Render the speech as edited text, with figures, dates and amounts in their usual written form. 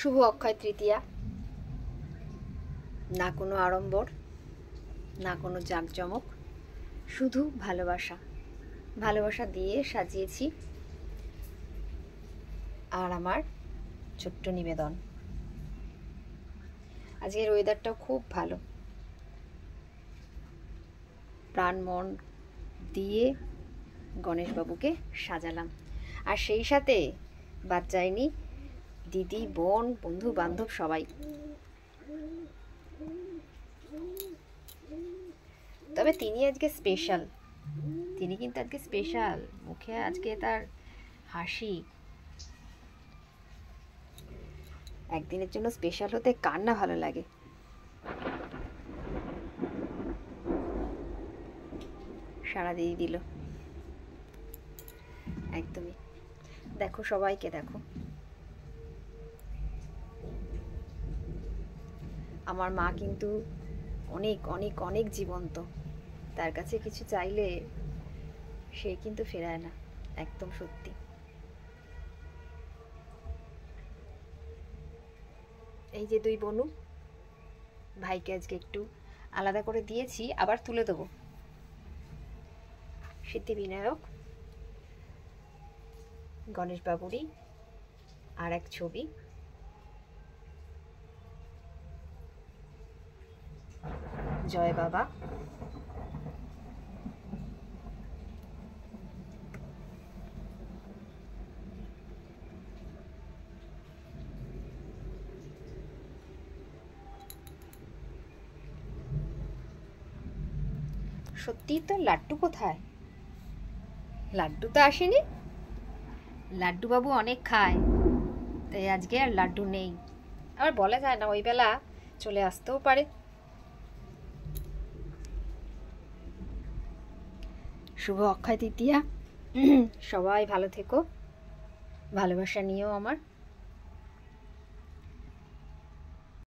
শুভ অক্ষয় তৃতীয়া। না কোনো আড়ম্বর, না কোনো জাঁকজমক, শুধু ভালোবাসা। ভালোবাসা দিয়ে সাজিয়েছি আর আমার ছোট্ট নিবেদন। আজকের ওয়েদারটাও খুব ভালো, প্রাণ মন দিয়ে গণেশবাবুকে সাজালাম। আর সেই সাথে বাদ যায়নি দিদি, বোন, বন্ধু বান্ধব সবাই। তবে তিনি আজকে স্পেশাল, তিনি কিন্তু আজকে স্পেশাল। মুখে আজকে তার হাসি। একদিনের জন্য স্পেশাল হতে কার না ভালো লাগে। সারা দিয়ে দিল একদমই। দেখো, সবাইকে দেখো। আমার মা কিন্তু অনেক অনেক অনেক জীবন্ত। তার কাছে কিছু চাইলে সে কিন্তু ফেরায় না, একদম সত্যি। এই যে দুই বোনু, ভাইকে আজকে একটু আলাদা করে দিয়েছি, আবার তুলে দেবো। সিদ্ধিবিনায়ক, গণেশবাবুরই আর এক ছবি। জয় বাবা। সত্যি তো, লাড্ডু কোথায়? লাড্ডু তো আসেনি। লাড্ডু বাবু অনেক খায়, তাই আজকে আর লাড্ডু নেই। আবার বলা যায় না, ওই বেলা চলে আসতেও পারে। শুভ অক্ষয় তৃতীয়া। সবাই ভালো থেকো, ভালোবাসা নিয়েও আমার।